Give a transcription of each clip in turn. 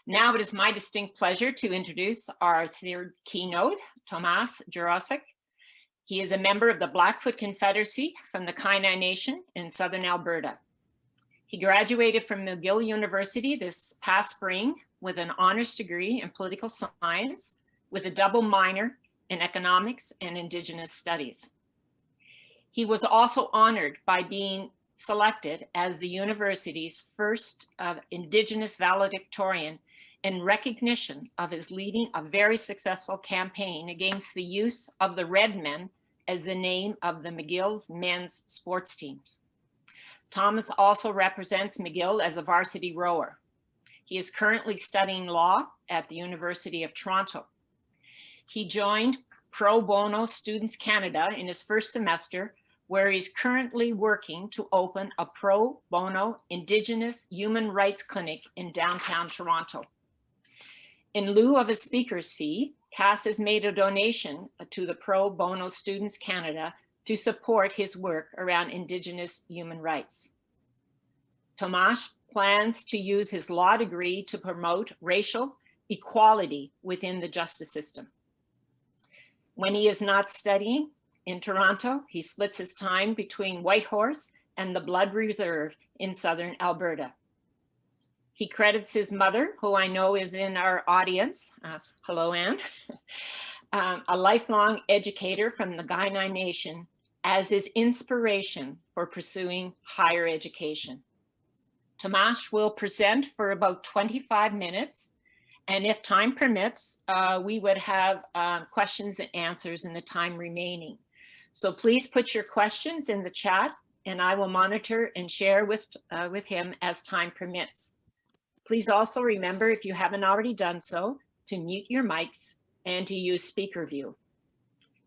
Now it is my distinct pleasure to introduce our third keynote, Tomas Jirousek. He is a member of the Blackfoot Confederacy from the Kainai Nation in southern Alberta. He graduated from McGill University this past spring with an honors degree in political science with a double minor in Economics and Indigenous Studies. He was also honored by being selected as the university's first Indigenous valedictorian in recognition of his leading a very successful campaign against the use of the Redmen as the name of the McGill's men's sports teams. Tomas also represents McGill as a varsity rower. He is currently studying law at the University of Toronto. He joined Pro Bono Students Canada in his first semester, where he's currently working to open a Pro Bono Indigenous Human Rights Clinic in downtown Toronto. In lieu of a speaker's fee, CASS has made a donation to the Pro Bono Students Canada to support his work around Indigenous human rights. Tomas plans to use his law degree to promote racial equality within the justice system. When he is not studying in Toronto, he splits his time between Whitehorse and the Blood Reserve in southern Alberta. He credits his mother, who I know is in our audience, hello Anne, a lifelong educator from the Kainai Nation, as his inspiration for pursuing higher education. Tomas will present for about 25 minutes, and if time permits, we would have questions and answers in the time remaining. So please put your questions in the chat, and I will monitor and share with him as time permits. Please also remember, if you haven't already done so, to mute your mics and to use speaker view.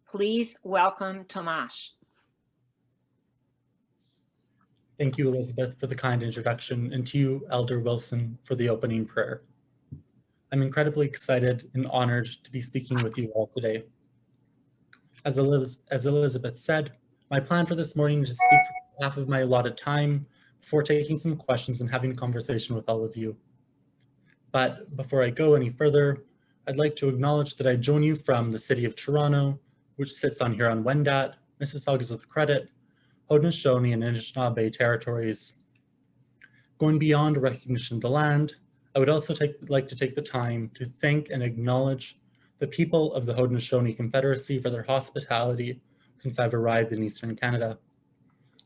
Please welcome Tomas. Thank you, Elizabeth, for the kind introduction, and to you, Elder Wilson, for the opening prayer. I'm incredibly excited and honored to be speaking with you all today. As Elizabeth said, my plan for this morning is to speak for half of my allotted time before taking some questions and having a conversation with all of you. But before I go any further, I'd like to acknowledge that I join you from the city of Toronto, which sits on Huron-Wendat, Mississaugas of the Credit, Haudenosaunee and Anishinaabe territories. Going beyond recognition of the land, I would also like to take the time to thank and acknowledge the people of the Haudenosaunee Confederacy for their hospitality since I've arrived in Eastern Canada.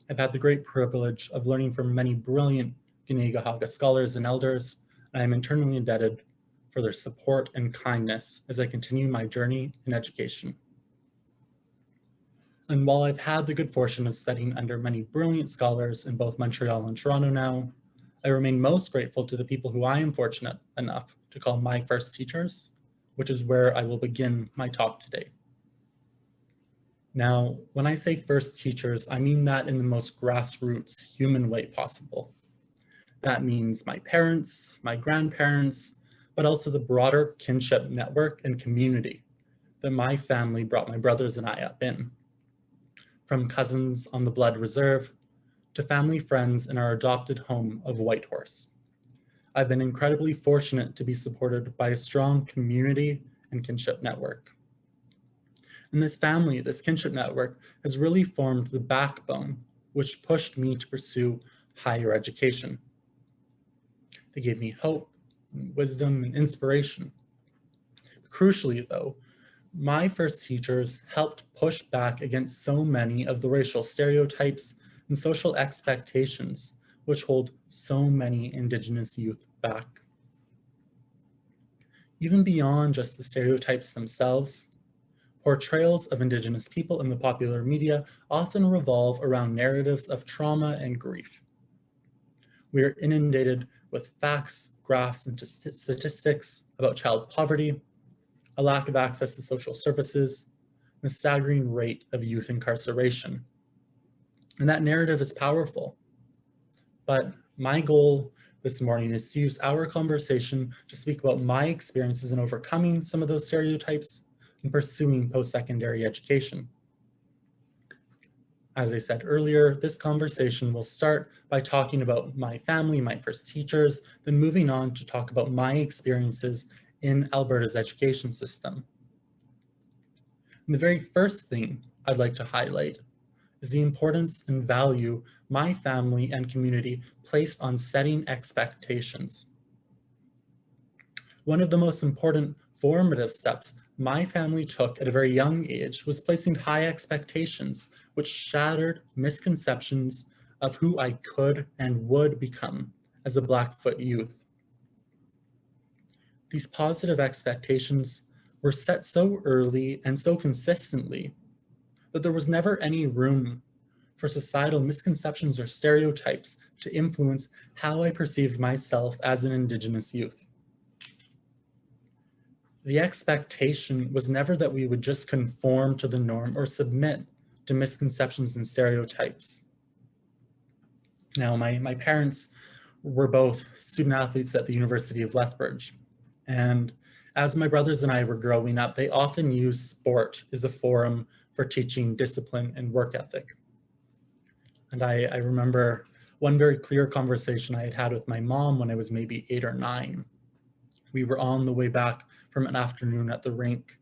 I've had the great privilege of learning from many brilliant Kanien'kehá:ka scholars and elders, and I am eternally indebted for their support and kindness as I continue my journey in education. And while I've had the good fortune of studying under many brilliant scholars in both Montreal and Toronto now, I remain most grateful to the people who I am fortunate enough to call my first teachers, which is where I will begin my talk today. Now, when I say first teachers, I mean that in the most grassroots human way possible. That means my parents, my grandparents, but also the broader kinship network and community that my family brought my brothers and I up in. From cousins on the Blood Reserve to family friends in our adopted home of Whitehorse. I've been incredibly fortunate to be supported by a strong community and kinship network. And this family, this kinship network, has really formed the backbone which pushed me to pursue higher education. They gave me hope, and wisdom, and inspiration. Crucially, though, my first teachers helped push back against so many of the racial stereotypes and social expectations which hold so many Indigenous youth back. Even beyond just the stereotypes themselves, portrayals of Indigenous people in the popular media often revolve around narratives of trauma and grief. We are inundated with facts, graphs, and statistics about child poverty, a lack of access to social services, and the staggering rate of youth incarceration. And that narrative is powerful. But my goal this morning is to use our conversation to speak about my experiences in overcoming some of those stereotypes and pursuing post-secondary education. As I said earlier, this conversation will start by talking about my family, my first teachers, then moving on to talk about my experiences in Alberta's education system. And the very first thing I'd like to highlight is the importance and value my family and community placed on setting expectations. One of the most important formative steps my family took at a very young age was placing high expectations, which shattered misconceptions of who I could and would become as a Blackfoot youth. These positive expectations were set so early and so consistently that there was never any room for societal misconceptions or stereotypes to influence how I perceived myself as an Indigenous youth. The expectation was never that we would just conform to the norm or submit to misconceptions and stereotypes. Now, my parents were both student athletes at the University of Lethbridge, and as my brothers and I were growing up, they often used sport as a forum for teaching discipline and work ethic. And I remember one very clear conversation I had had with my mom when I was maybe 8 or 9. We were on the way back from an afternoon at the rink,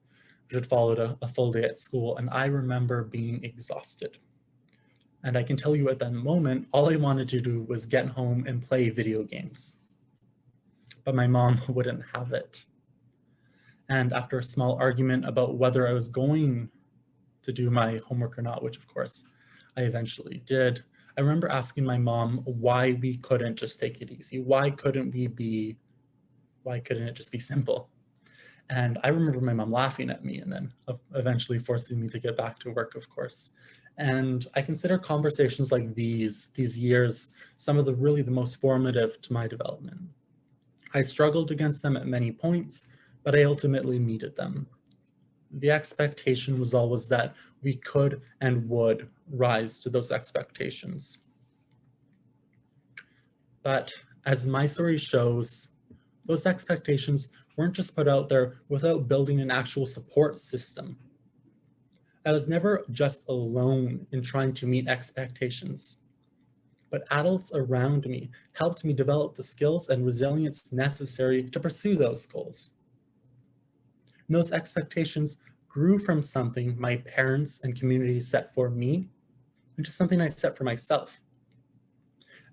which had followed a full day at school, and I remember being exhausted. And I can tell you at that moment, all I wanted to do was get home and play video games. But my mom wouldn't have it. And after a small argument about whether I was going to do my homework or not, which of course I eventually did, I remember asking my mom why we couldn't just take it easy. Why couldn't it just be simple? And I remember my mom laughing at me and then eventually forcing me to get back to work, of course. And I consider conversations like these years, some of the most formative to my development. I struggled against them at many points, but I ultimately needed them. The expectation was always that we could and would rise to those expectations. But as my story shows, those expectations weren't just put out there without building an actual support system. I was never just alone in trying to meet expectations, but adults around me helped me develop the skills and resilience necessary to pursue those goals. And those expectations grew from something my parents and community set for me into something I set for myself.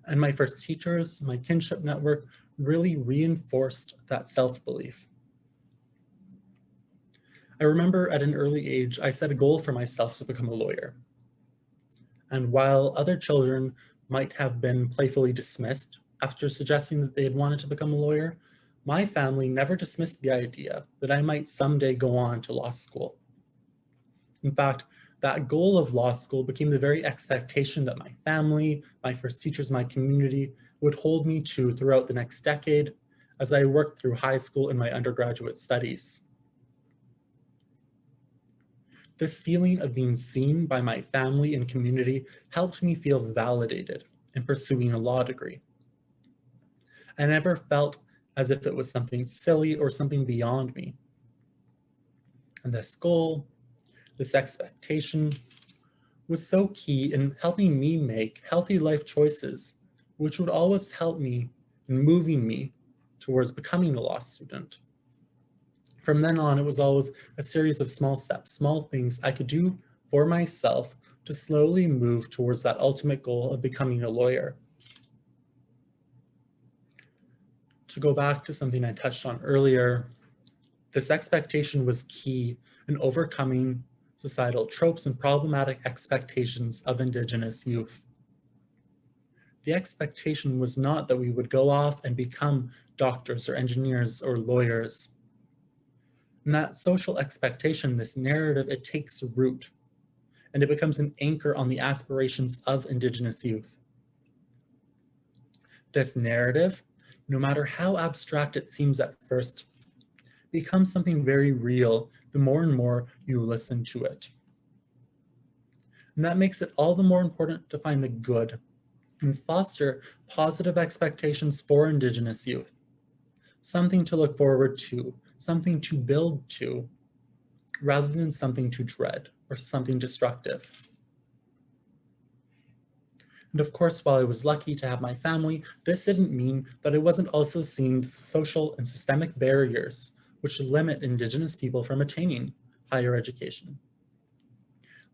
And my first teachers, my kinship network, really reinforced that self-belief. I remember at an early age, I set a goal for myself to become a lawyer. And while other children might have been playfully dismissed after suggesting that they had wanted to become a lawyer, my family never dismissed the idea that I might someday go on to law school. In fact, that goal of law school became the very expectation that my family, my first teachers, my community would hold me to throughout the next decade as I worked through high school and my undergraduate studies. This feeling of being seen by my family and community helped me feel validated in pursuing a law degree. I never felt as if it was something silly or something beyond me. And this goal, this expectation, was so key in helping me make healthy life choices, which would always help me in moving me towards becoming a law student. From then on, it was always a series of small steps, small things I could do for myself to slowly move towards that ultimate goal of becoming a lawyer. To go back to something I touched on earlier, this expectation was key in overcoming societal tropes and problematic expectations of Indigenous youth. The expectation was not that we would go off and become doctors or engineers or lawyers. And that social expectation, this narrative, it takes root and it becomes an anchor on the aspirations of Indigenous youth. This narrative, no matter how abstract it seems at first, becomes something very real the more and more you listen to it. And that makes it all the more important to find the good and foster positive expectations for Indigenous youth. Something to look forward to, something to build to, rather than something to dread or something destructive. And of course, while I was lucky to have my family, this didn't mean that I wasn't also seeing the social and systemic barriers which limit Indigenous people from attaining higher education.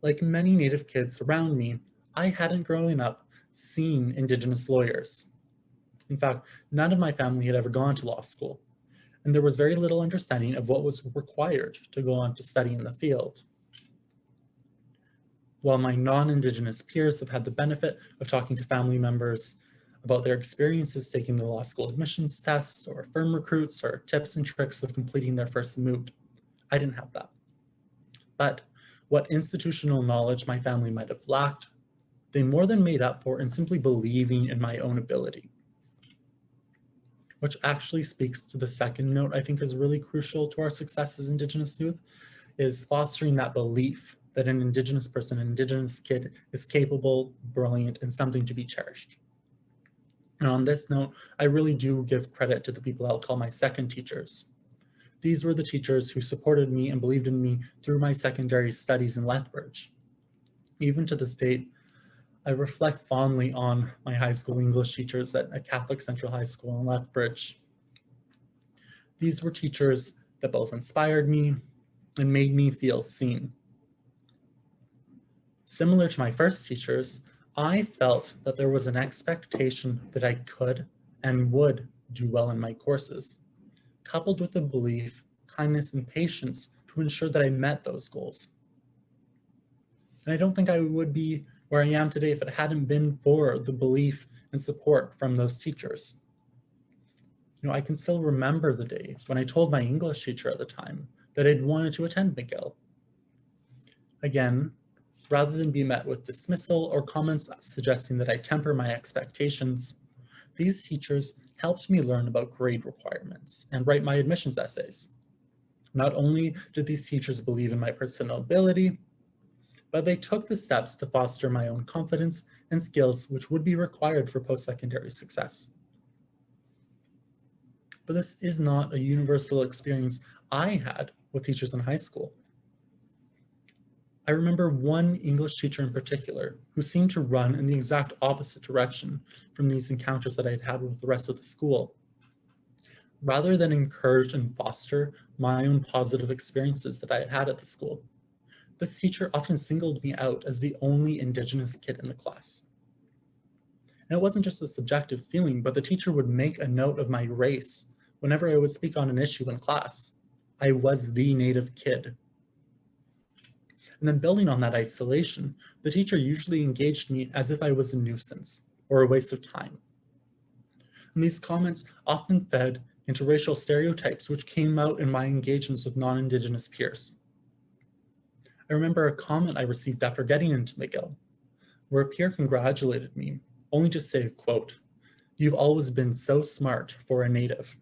Like many Native kids around me, I hadn't grown up seen Indigenous lawyers. In fact, none of my family had ever gone to law school, and there was very little understanding of what was required to go on to study in the field. While my non-Indigenous peers have had the benefit of talking to family members about their experiences taking the law school admissions tests or firm recruits or tips and tricks of completing their first moot, I didn't have that. But what institutional knowledge my family might have lacked, they more than made up for in simply believing in my own ability. Which actually speaks to the second note I think is really crucial to our success as Indigenous youth, is fostering that belief that an Indigenous person, an Indigenous kid, is capable, brilliant, and something to be cherished. And on this note, I really do give credit to the people I'll call my second teachers. These were the teachers who supported me and believed in me through my secondary studies in Lethbridge. Even to this date, I reflect fondly on my high school English teachers at a Catholic Central High School in Lethbridge. These were teachers that both inspired me and made me feel seen. Similar to my first teachers, I felt that there was an expectation that I could and would do well in my courses, coupled with a belief, kindness, and patience to ensure that I met those goals. And I don't think I would be where I am today if it hadn't been for the belief and support from those teachers. You know, I can still remember the day when I told my English teacher at the time that I'd wanted to attend McGill. Again, rather than be met with dismissal or comments suggesting that I temper my expectations, these teachers helped me learn about grade requirements and write my admissions essays. Not only did these teachers believe in my personal ability, but they took the steps to foster my own confidence and skills which would be required for post-secondary success. But this is not a universal experience I had with teachers in high school. I remember one English teacher in particular who seemed to run in the exact opposite direction from these encounters that I'd had with the rest of the school. Rather than encourage and foster my own positive experiences that I had had at the school, this teacher often singled me out as the only Indigenous kid in the class. And it wasn't just a subjective feeling, but the teacher would make a note of my race whenever I would speak on an issue in class. I was the Native kid. And then building on that isolation, the teacher usually engaged me as if I was a nuisance or a waste of time. And these comments often fed into racial stereotypes which came out in my engagements with non-Indigenous peers. I remember a comment I received after getting into McGill, where a peer congratulated me, only to say, quote, "You've always been so smart for a Native."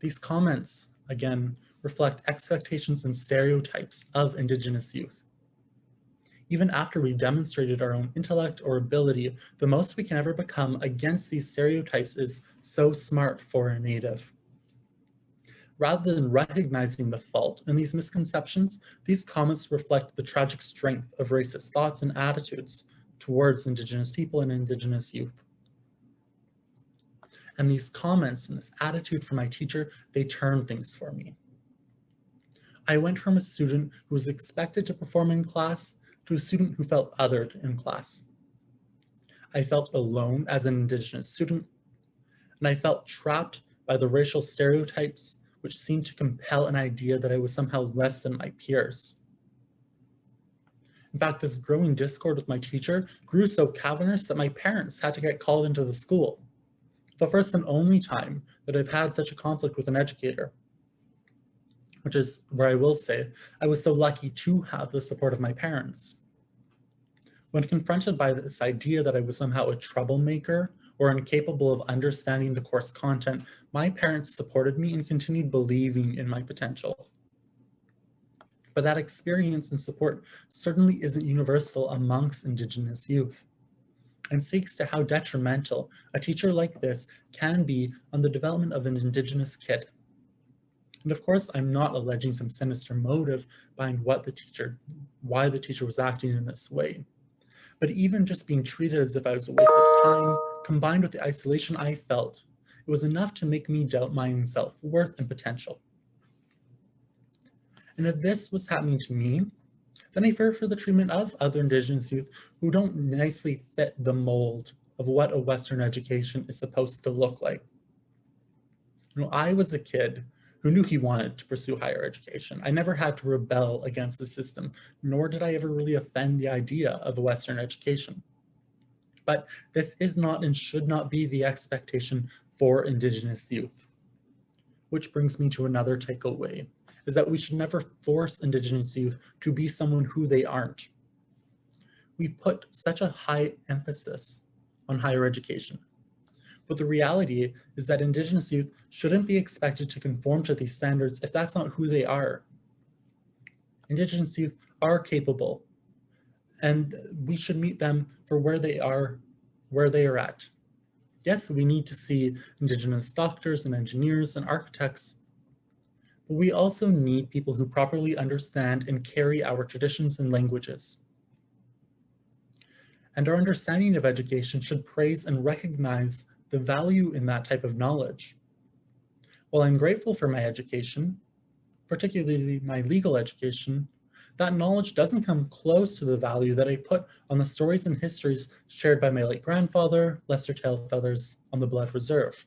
These comments, again, reflect expectations and stereotypes of Indigenous youth. Even after we've demonstrated our own intellect or ability, the most we can ever become against these stereotypes is so smart for a Native. Rather than recognizing the fault in these misconceptions, these comments reflect the tragic strength of racist thoughts and attitudes towards Indigenous people and Indigenous youth. And these comments and this attitude from my teacher, they turned things for me. I went from a student who was expected to perform in class to a student who felt othered in class. I felt alone as an Indigenous student, and I felt trapped by the racial stereotypes which seemed to compel an idea that I was somehow less than my peers. In fact, this growing discord with my teacher grew so cavernous that my parents had to get called into the school. The first and only time that I've had such a conflict with an educator, which is where I will say I was so lucky to have the support of my parents. When confronted by this idea that I was somehow a troublemaker or incapable of understanding the course content, my parents supported me and continued believing in my potential. But that experience and support certainly isn't universal amongst Indigenous youth, and speaks to how detrimental a teacher like this can be on the development of an Indigenous kid. And of course, I'm not alleging some sinister motive behind why the teacher was acting in this way. But even just being treated as if I was a waste of time, combined with the isolation I felt, it was enough to make me doubt my own self-worth and potential. And if this was happening to me, then I fear for the treatment of other Indigenous youth who don't nicely fit the mold of what a Western education is supposed to look like. I was a kid who knew he wanted to pursue higher education. I never had to rebel against the system, nor did I ever really offend the idea of a Western education. But this is not and should not be the expectation for Indigenous youth. Which brings me to another takeaway, is that we should never force Indigenous youth to be someone who they aren't. We put such a high emphasis on higher education. But the reality is that Indigenous youth shouldn't be expected to conform to these standards if that's not who they are. Indigenous youth are capable, and we should meet them for where they are at. Yes, we need to see Indigenous doctors and engineers and architects, but we also need people who properly understand and carry our traditions and languages. And our understanding of education should praise and recognize the value in that type of knowledge. While I'm grateful for my education, particularly my legal education, that knowledge doesn't come close to the value that I put on the stories and histories shared by my late grandfather, Lester Tailfeathers, on the Blood Reserve.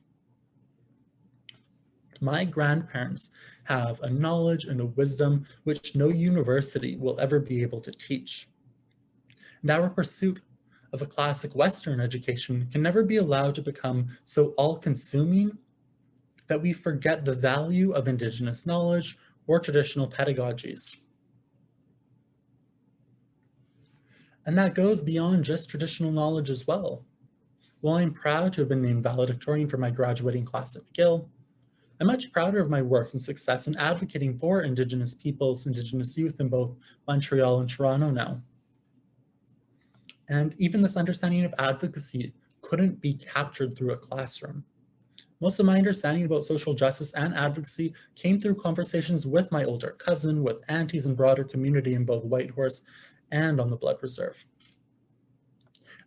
My grandparents have a knowledge and a wisdom which no university will ever be able to teach. And our pursuit of a classic Western education can never be allowed to become so all-consuming that we forget the value of Indigenous knowledge or traditional pedagogies. And that goes beyond just traditional knowledge as well. While I'm proud to have been named valedictorian for my graduating class at McGill, I'm much prouder of my work and success in advocating for Indigenous peoples, Indigenous youth in both Montreal and Toronto now. And even this understanding of advocacy couldn't be captured through a classroom. Most of my understanding about social justice and advocacy came through conversations with my older cousin, with aunties and broader community in both Whitehorse and on the Blood Reserve.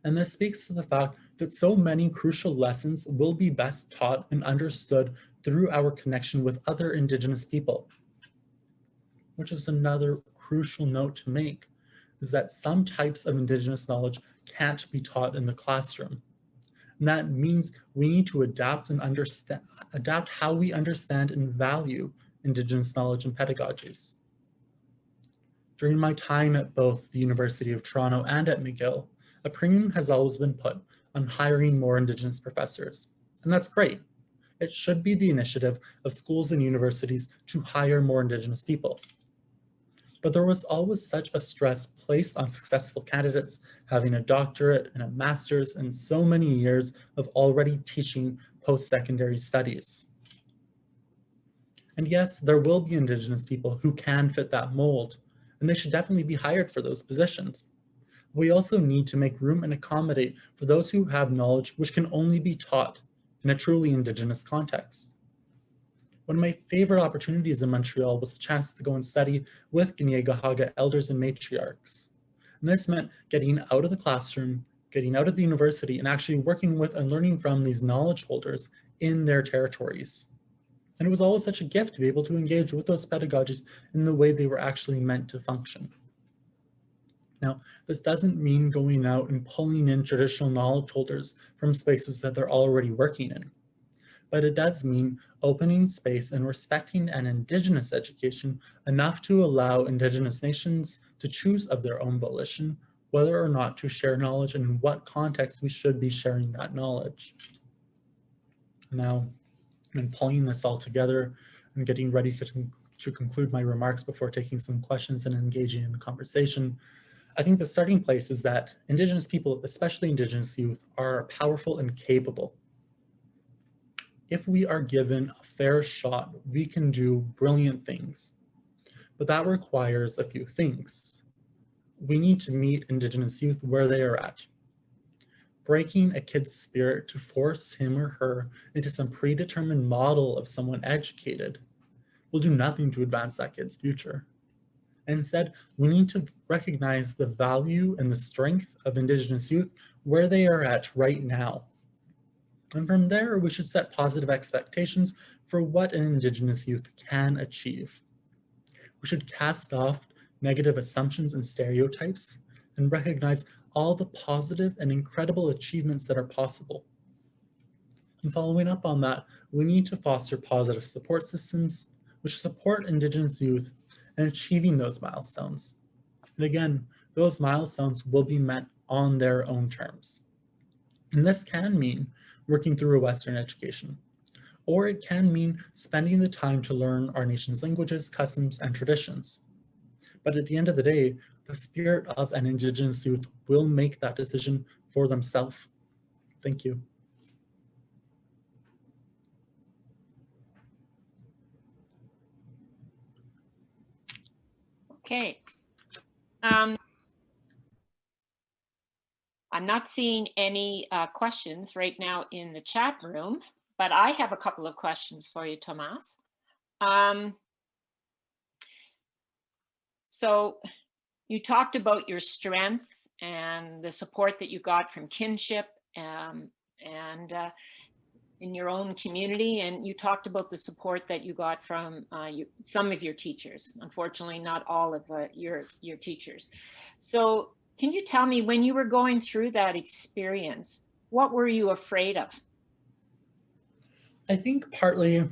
And this speaks to the fact that so many crucial lessons will be best taught and understood through our connection with other Indigenous people. Which is another crucial note to make, is that some types of Indigenous knowledge can't be taught in the classroom. And that means we need to adapt how we understand and value Indigenous knowledge and pedagogies. During my time at both the University of Toronto and at McGill, a premium has always been put on hiring more Indigenous professors. And that's great. It should be the initiative of schools and universities to hire more Indigenous people. But there was always such a stress placed on successful candidates having a doctorate and a master's and so many years of already teaching post-secondary studies. And yes, there will be Indigenous people who can fit that mold, and they should definitely be hired for those positions. We also need to make room and accommodate for those who have knowledge which can only be taught in a truly Indigenous context. One of my favorite opportunities in Montreal was the chance to go and study with Kanien'kehá:ka elders and matriarchs. And this meant getting out of the classroom, getting out of the university, and actually working with and learning from these knowledge holders in their territories. And it was always such a gift to be able to engage with those pedagogies in the way they were actually meant to function. Now, this doesn't mean going out and pulling in traditional knowledge holders from spaces that they're already working in. But it does mean opening space and respecting an Indigenous education enough to allow Indigenous nations to choose of their own volition whether or not to share knowledge and in what context we should be sharing that knowledge. Now, in pulling this all together and getting ready to conclude my remarks before taking some questions and engaging in a conversation, I think the starting place is that Indigenous people, especially Indigenous youth, are powerful and capable. If we are given a fair shot, we can do brilliant things, but that requires a few things. We need to meet Indigenous youth where they are at. Breaking a kid's spirit to force him or her into some predetermined model of someone educated will do nothing to advance that kid's future. Instead, we need to recognize the value and the strength of Indigenous youth where they are at right now. And from there, we should set positive expectations for what an Indigenous youth can achieve. We should cast off negative assumptions and stereotypes and recognize all the positive and incredible achievements that are possible. And following up on that, we need to foster positive support systems which support Indigenous youth in achieving those milestones. And again, those milestones will be met on their own terms. And this can mean working through a Western education, or it can mean spending the time to learn our nation's languages, customs, and traditions. But at the end of the day, the spirit of an Indigenous youth will make that decision for themselves. Thank you. Okay. I'm not seeing any questions right now in the chat room, but I have a couple of questions for you, Tomas. So you talked about your strength and the support that you got from kinship and in your own community, and you talked about the support that you got from some of your teachers. Unfortunately, not all of your teachers. So can you tell me, when you were going through that experience, what were you afraid of? I think partly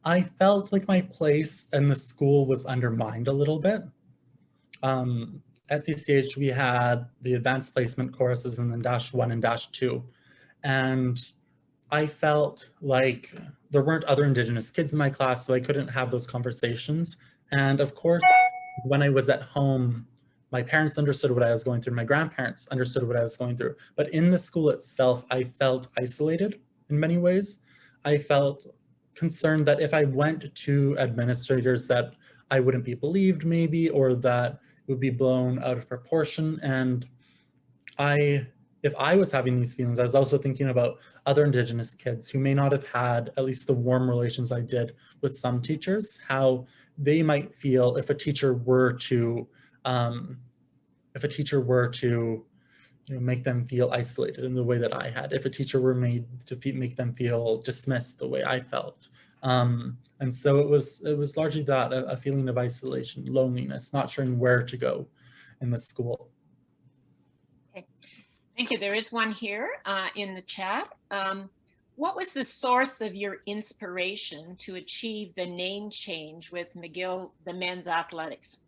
I felt like my place in the school was undermined a little bit. At CCH, we had the advanced placement courses and then -1 and -2. And I felt like there weren't other Indigenous kids in my class, so I couldn't have those conversations. And of course, when I was at home, my parents understood what I was going through, my grandparents understood what I was going through. But in the school itself, I felt isolated in many ways. I felt concerned that if I went to administrators that I wouldn't be believed maybe, or that it would be blown out of proportion. And if I was having these feelings, I was also thinking about other Indigenous kids who may not have had at least the warm relations I did with some teachers, how they might feel if a teacher were to make them feel isolated in the way that I had, if a teacher were made to make them feel dismissed the way I felt. And so it was largely that, a feeling of isolation, loneliness, not sure where to go in the school. Okay. Thank you. There is one here in the chat. What was the source of your inspiration to achieve the name change with McGill, the men's athletics?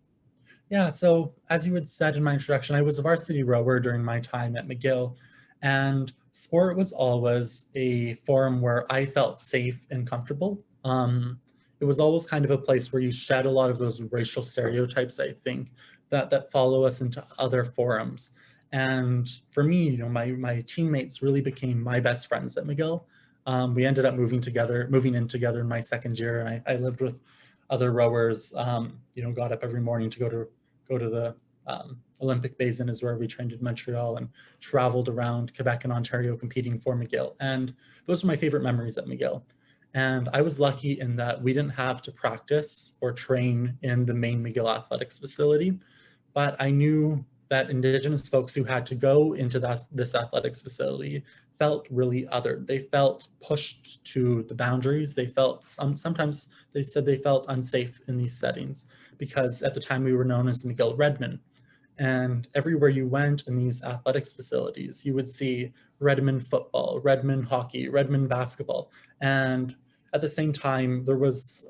Yeah, so as you had said in my introduction, I was a varsity rower during my time at McGill, and sport was always a forum where I felt safe and comfortable. It was always kind of a place where you shed a lot of those racial stereotypes, I think, that follow us into other forums. And for me, my teammates really became my best friends at McGill. We ended up moving in together in my second year, and I lived with other rowers. Got up every morning to go to the Olympic Basin, is where we trained in Montreal, and traveled around Quebec and Ontario competing for McGill. And those are my favorite memories at McGill. And I was lucky in that we didn't have to practice or train in the main McGill athletics facility, but I knew that Indigenous folks who had to go into this athletics facility felt really othered. They felt pushed to the boundaries. They felt, sometimes they said they felt unsafe in these settings, because at the time we were known as McGill Redmen. And everywhere you went in these athletics facilities, you would see Redmen football, Redmen hockey, Redmen basketball. And at the same time, there was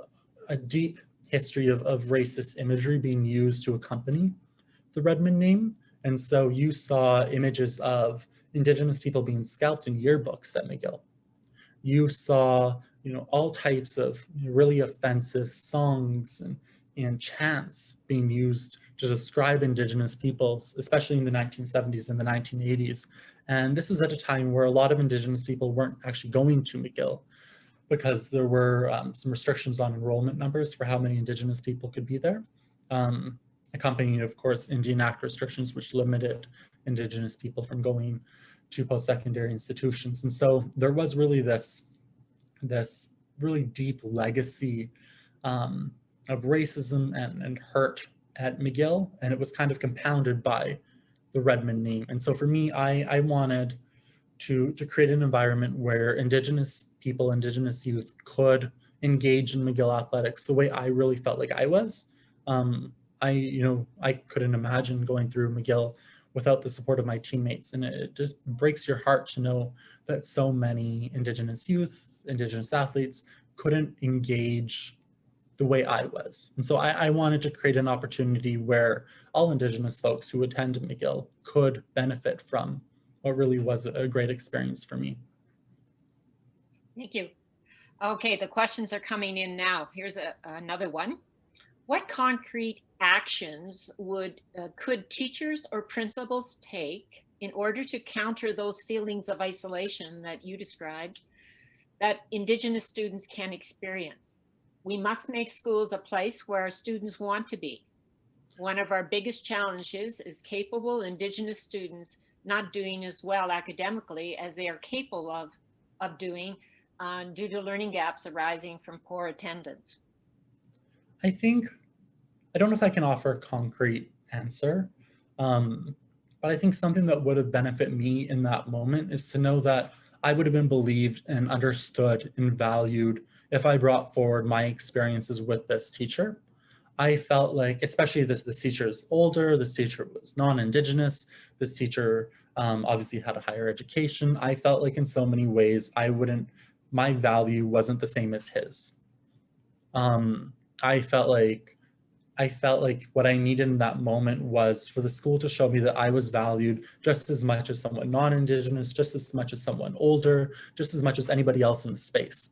a deep history of racist imagery being used to accompany the Redmen name. And so you saw images of Indigenous people being scalped in yearbooks at McGill. You saw, all types of really offensive songs and chants being used to describe Indigenous peoples, especially in the 1970s and the 1980s. And this was at a time where a lot of Indigenous people weren't actually going to McGill, because there were some restrictions on enrollment numbers for how many Indigenous people could be there, accompanying, of course, Indian Act restrictions, which limited Indigenous people from going to post-secondary institutions. And so there was really this really deep legacy of racism and hurt at McGill, and it was kind of compounded by the Redmen name. And so for me, I wanted to create an environment where Indigenous people, Indigenous youth could engage in McGill athletics the way I really felt like I was. I couldn't imagine going through McGill without the support of my teammates, and it just breaks your heart to know that so many Indigenous youth, Indigenous athletes couldn't engage the way I was. And so I wanted to create an opportunity where all Indigenous folks who attend McGill could benefit from what really was a great experience for me. Thank you. Okay, the questions are coming in now. Here's another one. What concrete actions could teachers or principals take in order to counter those feelings of isolation that you described that Indigenous students can experience? We must make schools a place where our students want to be. One of our biggest challenges is capable Indigenous students not doing as well academically as they are capable of doing due to learning gaps arising from poor attendance. I don't know if I can offer a concrete answer, but I think something that would have benefited me in that moment is to know that I would have been believed and understood and valued if I brought forward my experiences with this teacher. I felt like, especially this teacher is older, this teacher was non-Indigenous, this teacher obviously had a higher education. I felt like in so many ways, my value wasn't the same as his. I felt like what I needed in that moment was for the school to show me that I was valued just as much as someone non-Indigenous, just as much as someone older, just as much as anybody else in the space.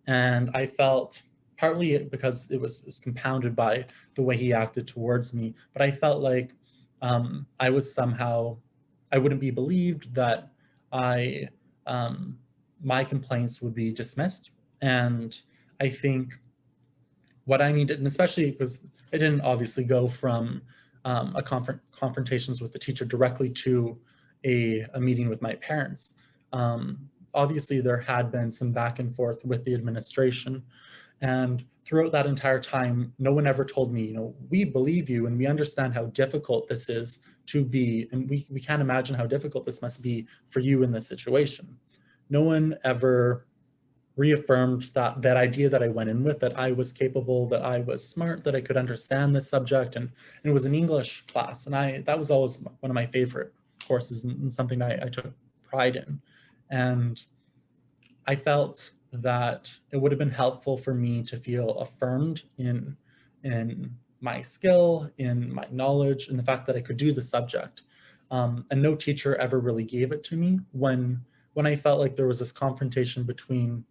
And I felt, partly because it was compounded by the way he acted towards me, but I felt like I wouldn't be believed, that my complaints would be dismissed. And I think what I needed, and especially because I didn't obviously go from confrontations with the teacher directly to a meeting with my parents. Obviously, there had been some back and forth with the administration. And throughout that entire time, no one ever told me, we believe you and we understand how difficult this is to be, and we can't imagine how difficult this must be for you in this situation. No one ever reaffirmed that idea that I went in with, that I was capable, that I was smart, that I could understand this subject. And it was an English class, and that was always one of my favorite courses and something I took pride in. And I felt that it would have been helpful for me to feel affirmed in my skill, in my knowledge, in the fact that I could do the subject. And no teacher ever really gave it to me when I felt like there was this confrontation between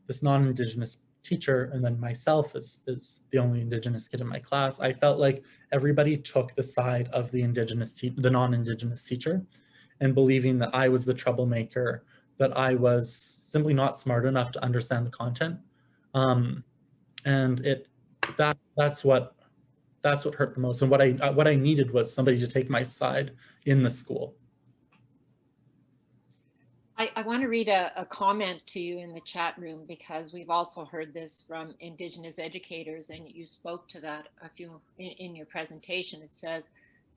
this non-Indigenous teacher and then myself as the only Indigenous kid in my class. I felt like everybody took the side of the non-Indigenous teacher, and believing that I was the troublemaker, that I was simply not smart enough to understand the content. And that's what hurt the most. And what I needed was somebody to take my side in the school. I want to read a comment to you in the chat room, because we've also heard this from Indigenous educators, and you spoke to that in your presentation. It says,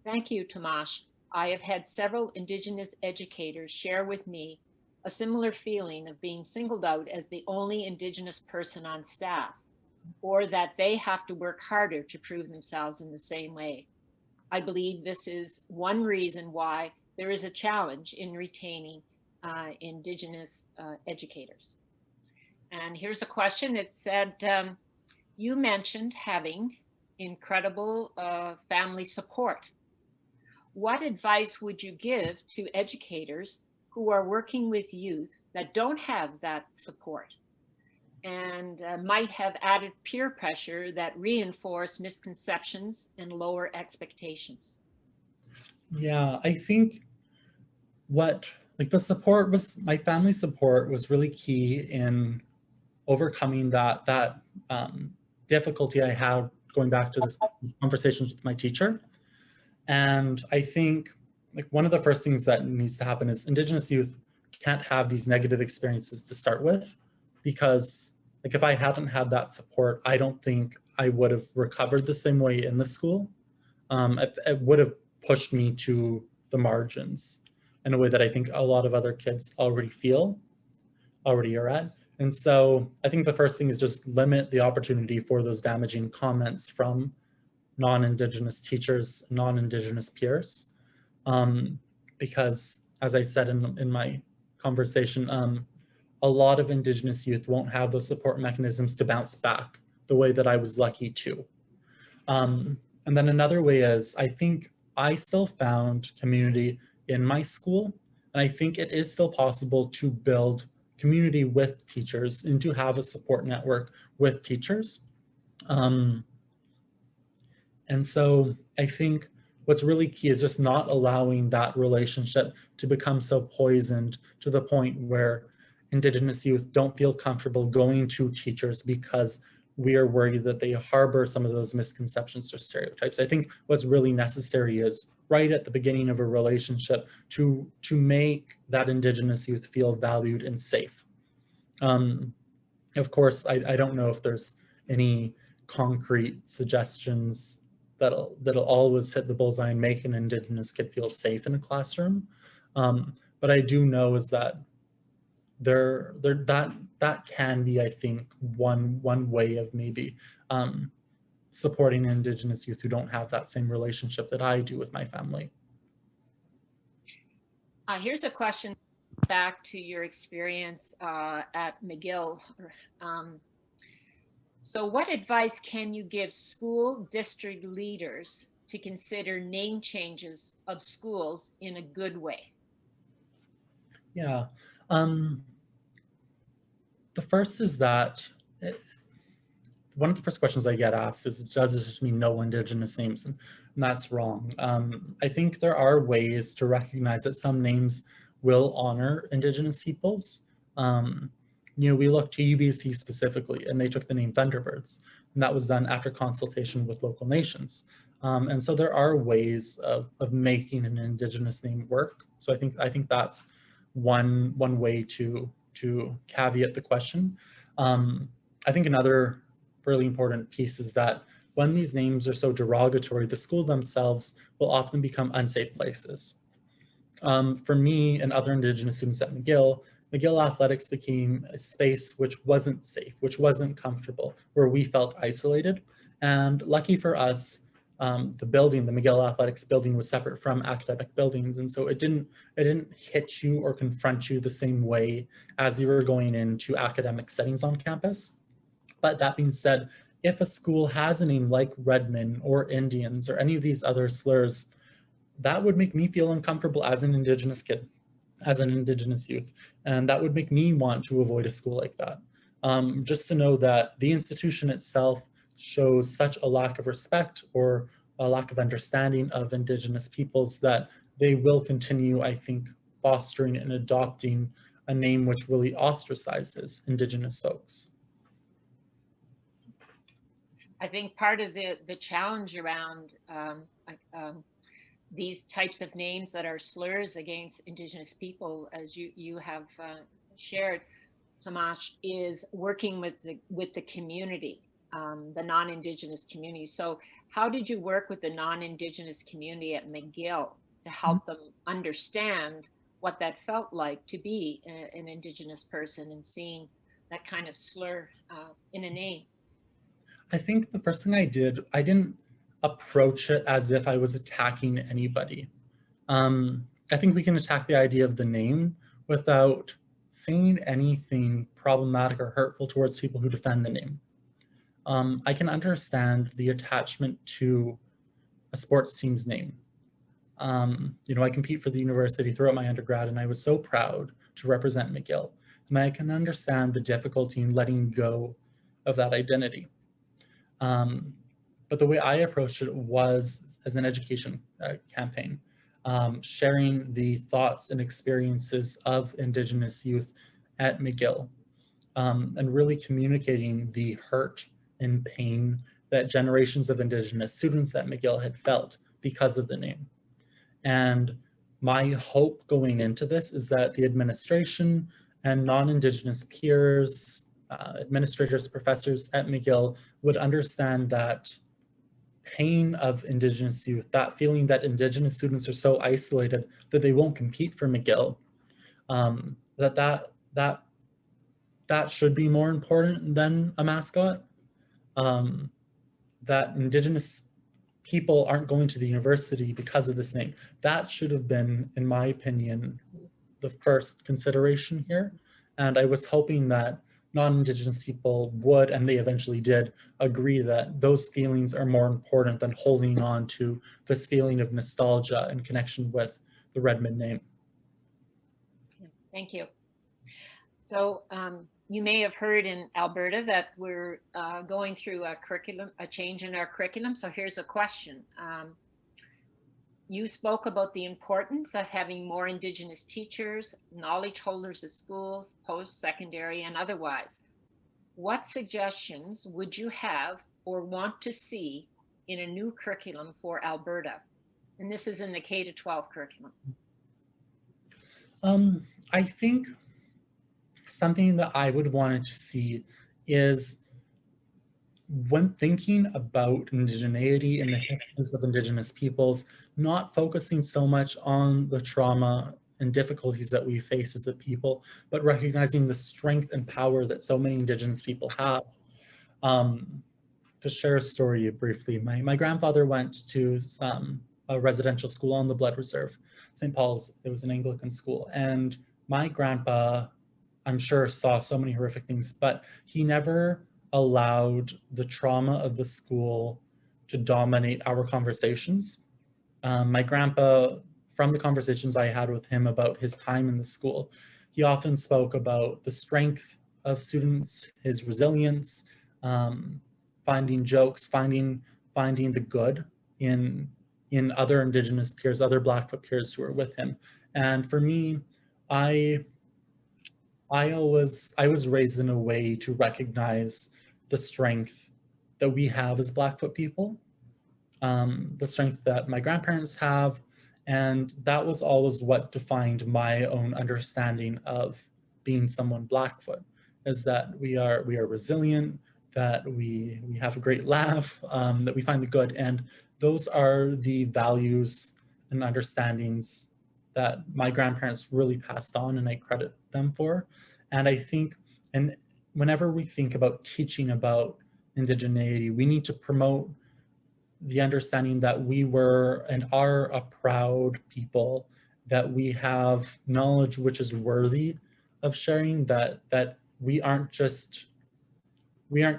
"Thank you, Tomas. I have had several Indigenous educators share with me a similar feeling of being singled out as the only Indigenous person on staff, or that they have to work harder to prove themselves in the same way. I believe this is one reason why there is a challenge in retaining Indigenous educators." And here's a question that said, you mentioned having incredible family support. What advice would you give to educators who are working with youth that don't have that support and might have added peer pressure that reinforce misconceptions and lower expectations? Yeah, I think my family support was really key in overcoming that difficulty I had going back to these conversations with my teacher. And I think one of the first things that needs to happen is Indigenous youth can't have these negative experiences to start with, because like if I hadn't had that support, I don't think I would have recovered the same way in the school. It would have pushed me to the margins in a way that I think a lot of other kids already are at. And so I think the first thing is just limit the opportunity for those damaging comments from non-Indigenous teachers, non-Indigenous peers. Because as I said in my conversation, a lot of Indigenous youth won't have those support mechanisms to bounce back the way that I was lucky to. And then another way is, I think I still found community in my school, and I think it is still possible to build community with teachers and to have a support network with teachers. And so I think what's really key is just not allowing that relationship to become so poisoned to the point where Indigenous youth don't feel comfortable going to teachers because we are worried that they harbor some of those misconceptions or stereotypes. I think what's really necessary is right at the beginning of a relationship to make that Indigenous youth feel valued and safe. Of course, I don't know if there's any concrete suggestions that'll always hit the bullseye and make an Indigenous kid feel safe in a classroom. But I do know is that that can be, I think, one way of maybe supporting Indigenous youth who don't have that same relationship that I do with my family. Here's a question back to your experience at McGill. So what advice can you give school district leaders to consider name changes of schools in a good way? Yeah. The first is that one of the first questions I get asked is, does this just mean no Indigenous names? And that's wrong. I think there are ways to recognize that some names will honor Indigenous peoples. You know, we looked to UBC specifically, and they took the name Thunderbirds, and that was done after consultation with local nations. And so there are ways of making an Indigenous name work. So I think that's one way to caveat the question. I think another really important piece is that when these names are so derogatory, the school themselves will often become unsafe places. For me and other Indigenous students at McGill athletics became a space which wasn't safe, which wasn't comfortable, where we felt isolated. And lucky for us, the McGill Athletics building was separate from academic buildings. And so it didn't hit you or confront you the same way as you were going into academic settings on campus. But that being said, if a school has a name like Redmen or Indians or any of these other slurs, that would make me feel uncomfortable as an Indigenous kid, as an Indigenous youth. And that would make me want to avoid a school like that. Just to know that the institution itself shows such a lack of respect or a lack of understanding of Indigenous peoples that they will continue, I think, fostering and adopting a name which really ostracizes Indigenous folks. I think part of the challenge around these types of names that are slurs against Indigenous people, as you have shared, Tomas, is working with the community, the non-Indigenous community. So how did you work with the non-Indigenous community at McGill to help them understand what that felt like to be an Indigenous person and seeing that kind of slur in a name? I think the first thing I didn't approach it as if I was attacking anybody. I think we can attack the idea of the name without saying anything problematic or hurtful towards people who defend the name. I can understand the attachment to a sports team's name. You know, I compete for the university throughout my undergrad, and I was so proud to represent McGill. And I can understand the difficulty in letting go of that identity. But the way I approached it was as an education campaign, sharing the thoughts and experiences of Indigenous youth at McGill, and really communicating the hurt and pain that generations of Indigenous students at McGill had felt because of the name. And my hope going into this is that the administration and non-Indigenous peers, administrators, professors at McGill would understand that pain of Indigenous youth, that feeling that Indigenous students are so isolated that they won't compete for McGill, that should be more important than a mascot. That Indigenous people aren't going to the university because of this name. That should have been, in my opinion, the first consideration here. And I was hoping that non-Indigenous people would, and they eventually did, agree that those feelings are more important than holding on to this feeling of nostalgia and connection with the Redmen name. Thank you. So you may have heard in Alberta that we're going through a change in our curriculum. So here's a question. You spoke about the importance of having more Indigenous teachers, knowledge holders at schools, post-secondary and otherwise. What suggestions would you have or want to see in a new curriculum for Alberta? And this is in the K-12 curriculum. I think something that I would want to see is, when thinking about indigeneity and the histories of Indigenous peoples, not focusing so much on the trauma and difficulties that we face as a people, but recognizing the strength and power that so many Indigenous people have. To share a story briefly, my grandfather went to a residential school on the Blood Reserve, St. Paul's. It was an Anglican school, and my grandpa, I'm sure, saw so many horrific things, but he never allowed the trauma of the school to dominate our conversations. My grandpa, from the conversations I had with him about his time in the school, he often spoke about the strength of students, his resilience, finding jokes, finding the good in other Indigenous peers, other Blackfoot peers who were with him. And for me, I was raised in a way to recognize the strength that we have as Blackfoot people, the strength that my grandparents have, and that was always what defined my own understanding of being someone Blackfoot, is that we are resilient, that we have a great laugh, that we find the good, and those are the values and understandings that my grandparents really passed on, and I credit them for. And I think, and whenever we think about teaching about indigeneity, we need to promote the understanding that we were and are a proud people, that we have knowledge which is worthy of sharing, that we aren't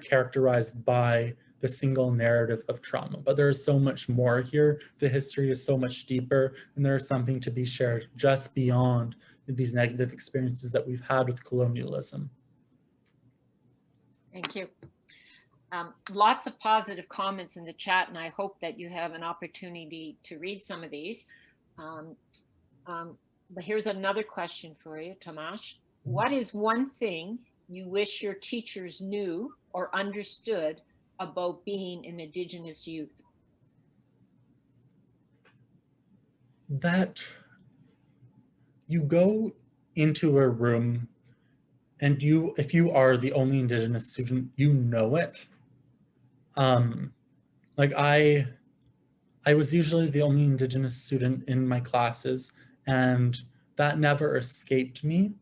characterized by the single narrative of trauma, but there is so much more here. The history is so much deeper, and there is something to be shared just beyond these negative experiences that we've had with colonialism. Thank you. Lots of positive comments in the chat, and I hope that you have an opportunity to read some of these. But here's another question for you, Tomas. What is one thing you wish your teachers knew or understood about being an Indigenous youth? That you go into a room and if you are the only Indigenous student, you know it. Like I was usually the only Indigenous student in my classes, and that never escaped me.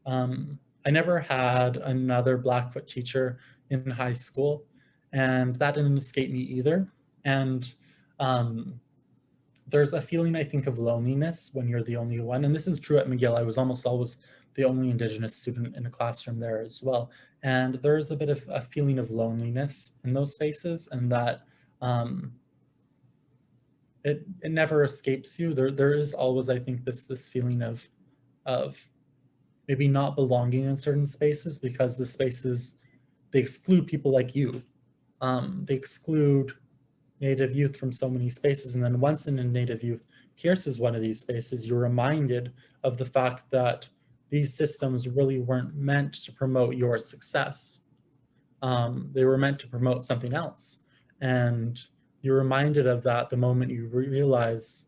I never had another Blackfoot teacher in high school, and that didn't escape me either. And there's a feeling, I think, of loneliness when you're the only one. And this is true at McGill. I was almost always the only Indigenous student in a classroom there as well. And there's a bit of a feeling of loneliness in those spaces, and that it never escapes you. There is always, I think, this feeling of maybe not belonging in certain spaces, because the spaces, they exclude people like you. They exclude Native youth from so many spaces. And then once a Native youth pierces one of these spaces, you're reminded of the fact that these systems really weren't meant to promote your success. They were meant to promote something else. And you're reminded of that the moment you realize,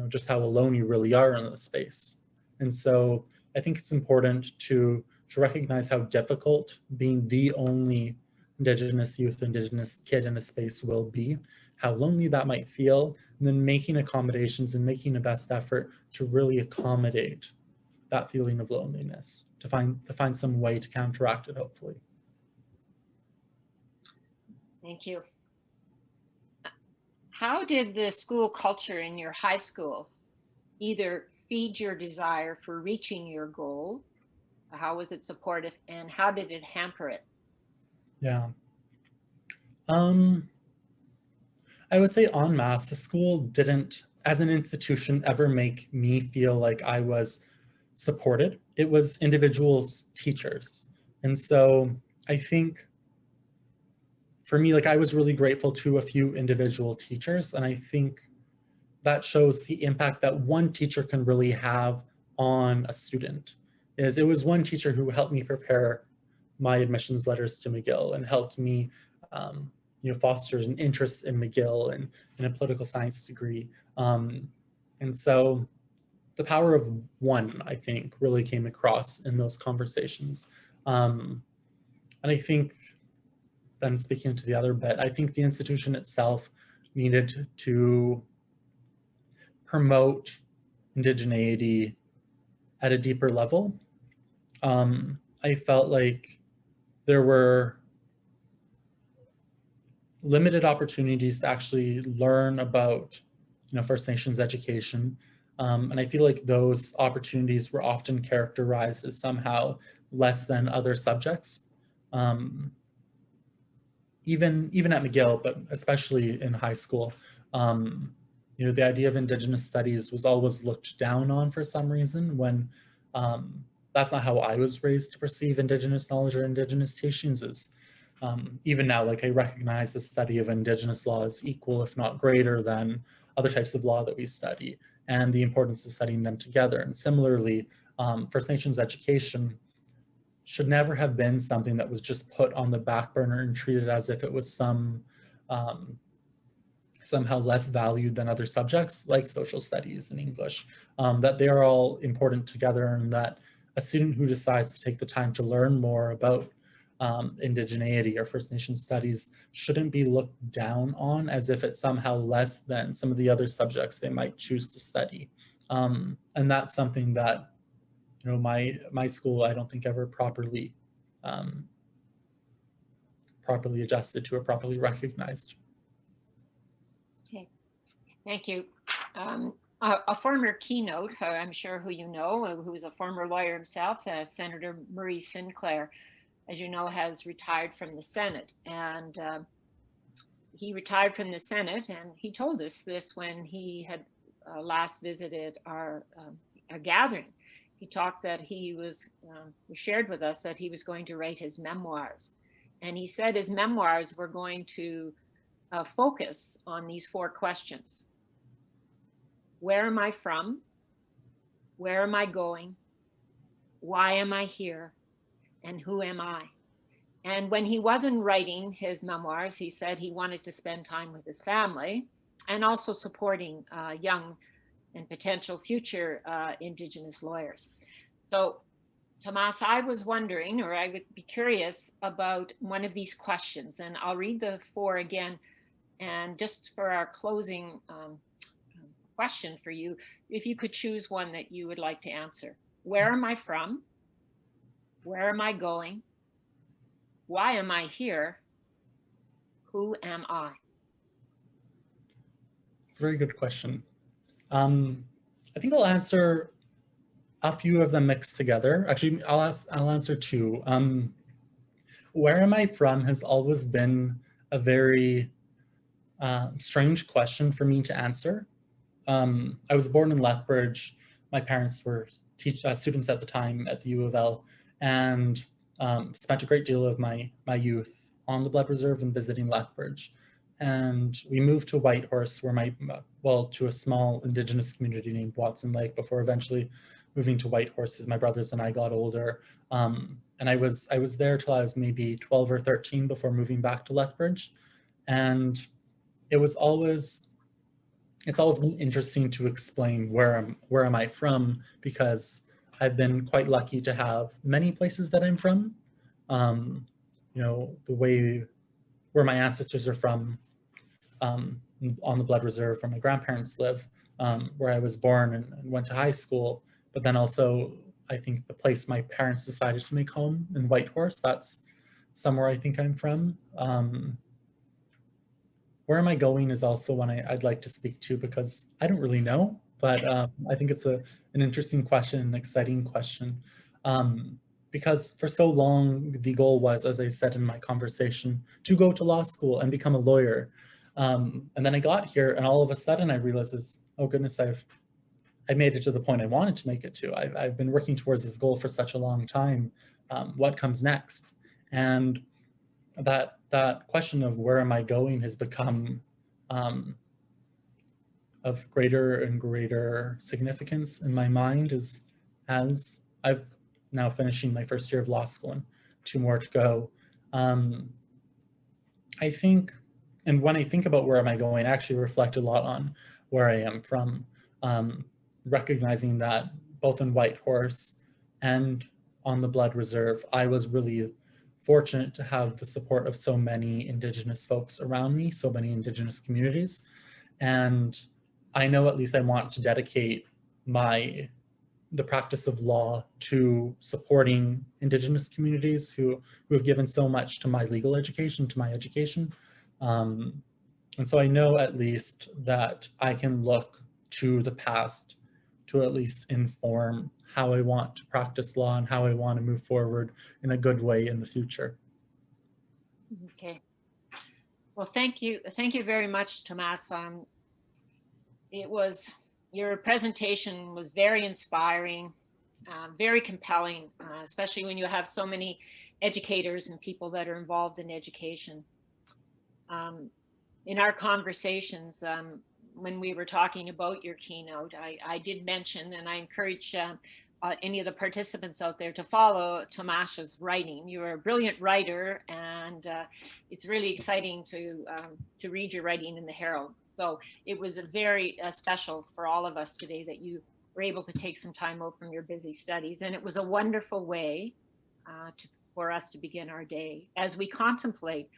just how alone you really are in the space. And so I think it's important to to recognize how difficult being the only Indigenous youth, Indigenous kid in a space will be, how lonely that might feel, and then making accommodations and making the best effort to really accommodate that feeling of loneliness, to find some way to counteract it, hopefully. Thank you. How did the school culture in your high school either feed your desire for reaching your goal? How was it supportive, and how did it hamper it? Yeah. I would say en masse, the school didn't, as an institution, ever make me feel like I was supported. It was individual teachers. And so I think for me, like, I was really grateful to a few individual teachers. And I think that shows the impact that one teacher can really have on a student. It was one teacher who helped me prepare my admissions letters to McGill and helped me foster an interest in McGill and in a political science degree. And so the power of one, I think, really came across in those conversations. And I think, then speaking to the other bit, I think the institution itself needed to promote indigeneity at a deeper level. I felt like there were limited opportunities to actually learn about, First Nations education. And I feel like those opportunities were often characterized as somehow less than other subjects. Even at McGill, but especially in high school, the idea of Indigenous studies was always looked down on for some reason, when that's not how I was raised to perceive Indigenous knowledge or Indigenous teachings. Is even now, like, I recognize the study of Indigenous law as equal, if not greater, than other types of law that we study, and the importance of studying them together. And similarly, First Nations education should never have been something that was just put on the back burner and treated as if it was somehow less valued than other subjects like social studies and English, that they are all important together, and that a student who decides to take the time to learn more about indigeneity or First Nation studies shouldn't be looked down on as if it's somehow less than some of the other subjects they might choose to study. And that's something that, my school, I don't think ever properly adjusted to or properly recognized. Okay, thank you. A former Keynote, I'm sure who you know, who is a former lawyer himself, Senator Murray Sinclair, as you know, has retired from the Senate. And he retired from the Senate, and he told us this when he had last visited our gathering. He talked that he shared with us that he was going to write his memoirs. And he said his memoirs were going to focus on these 4 questions. Where am I from? Where am I going? Why am I here? And who am I? And when he wasn't writing his memoirs, he said he wanted to spend time with his family and also supporting young and potential future Indigenous lawyers. So, Tomas, I was wondering, or I would be curious about one of these questions, and I'll read the 4 again. And just for our closing question for you, if you could choose one that you would like to answer. Where am I from? Where am I going? Why am I here? Who am I? It's a very good question. I think I'll answer a few of them mixed together. Actually, I'll answer 2. Where am I from has always been a very strange question for me to answer. I was born in Lethbridge. My parents were students at the time at the U of L, and spent a great deal of my youth on the Blood Reserve and visiting Lethbridge. And we moved to Whitehorse, to a small Indigenous community named Watson Lake, before eventually moving to Whitehorse as my brothers and I got older. And I was there till I was maybe 12 or 13 before moving back to Lethbridge. And it's always been interesting to explain where am I from, because I've been quite lucky to have many places that I'm from. You know, the way where my ancestors are from, on the Blood Reserve, where my grandparents live, where I was born and went to high school, but then also I think the place my parents decided to make home in Whitehorse, that's somewhere I think I'm from. Where am I going is also one I'd like to speak to, because I don't really know, but I think it's an interesting question, an exciting question. Because for so long, the goal was, as I said in my conversation, to go to law school and become a lawyer. And then I got here and all of a sudden I realized, oh goodness, I made it to the point I wanted to make it to. I've been working towards this goal for such a long time. What comes next? And that question of where am I going has become of greater and greater significance in my mind as I've now finishing my first year of law school and 2 more to go. I think, and when I think about where am I going, I actually reflect a lot on where I am from, recognizing that both in Whitehorse and on the Blood Reserve, I was really fortunate to have the support of so many Indigenous folks around me, so many Indigenous communities. And I know at least I want to dedicate the practice of law to supporting Indigenous communities who have given so much to my legal education, to my education. And so I know at least that I can look to the past to at least inform how I want to practice law and how I want to move forward in a good way in the future. Okay. Well, thank you. Thank you very much, Tomas. Your presentation was very inspiring, very compelling, especially when you have so many educators and people that are involved in education. In our conversations, when we were talking about your keynote, I did mention, and I encourage any of the participants out there to follow Tomas's writing. You're a brilliant writer, and it's really exciting to read your writing in the Herald. So it was a very special for all of us today that you were able to take some time out from your busy studies. And it was a wonderful way for us to begin our day as we contemplate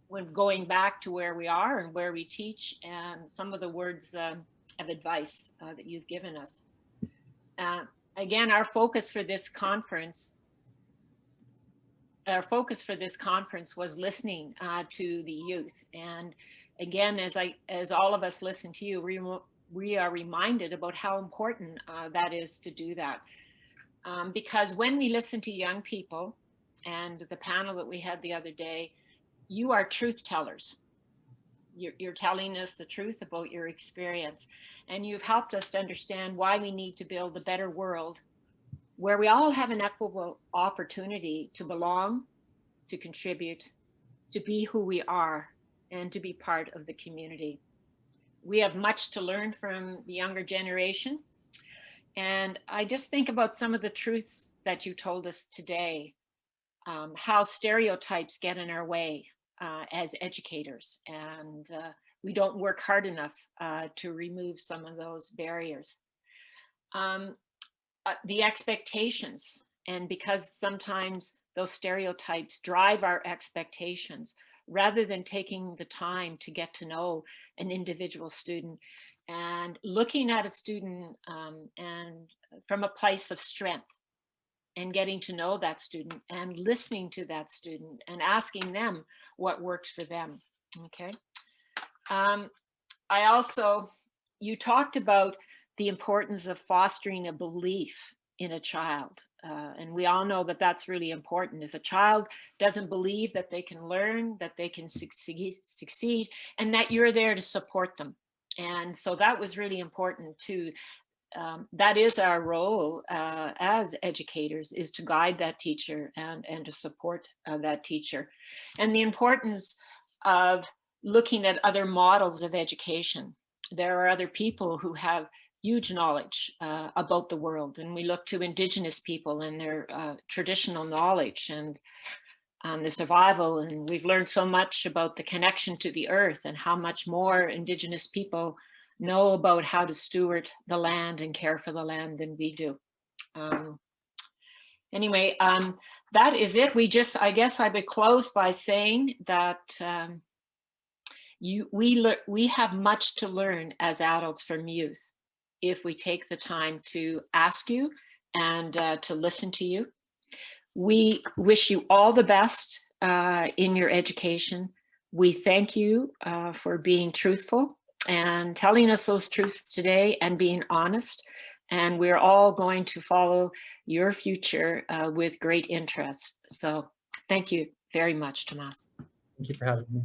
when going back to where we are and where we teach, and some of the words of advice that you've given us. Again, our focus for this conference was listening to the youth. And again, as all of us listen to you, we are reminded about how important that is to do that. Because when we listen to young people, and the panel that we had the other day, you are truth tellers. You're telling us the truth about your experience, and you've helped us to understand why we need to build a better world where we all have an equitable opportunity to belong, to contribute, to be who we are, and to be part of the community. We have much to learn from the younger generation. And I just think about some of the truths that you told us today, how stereotypes get in our way as educators, and we don't work hard enough to remove some of those barriers. The expectations, and because sometimes those stereotypes drive our expectations, rather than taking the time to get to know an individual student and looking at a student and from a place of strength, and getting to know that student and listening to that student and asking them what works for them. Okay. You talked about the importance of fostering a belief in a child. And we all know that that's really important. If a child doesn't believe that they can learn, that they can succeed, and that you're there to support them. And so that was really important too. That is our role as educators, is to guide that teacher and to support that teacher. And the importance of looking at other models of education. There are other people who have huge knowledge about the world, and we look to Indigenous people and their traditional knowledge and the survival. And we've learned so much about the connection to the earth and how much more Indigenous people know about how to steward the land and care for the land than we do. Anyway, that is it. I guess I would close by saying that we have much to learn as adults from youth if we take the time to ask you and to listen to you. We wish you all the best in your education. We thank you for being truthful and telling us those truths today and being honest. And we're all going to follow your future with great interest. So thank you very much, Tomas. Thank you for having me.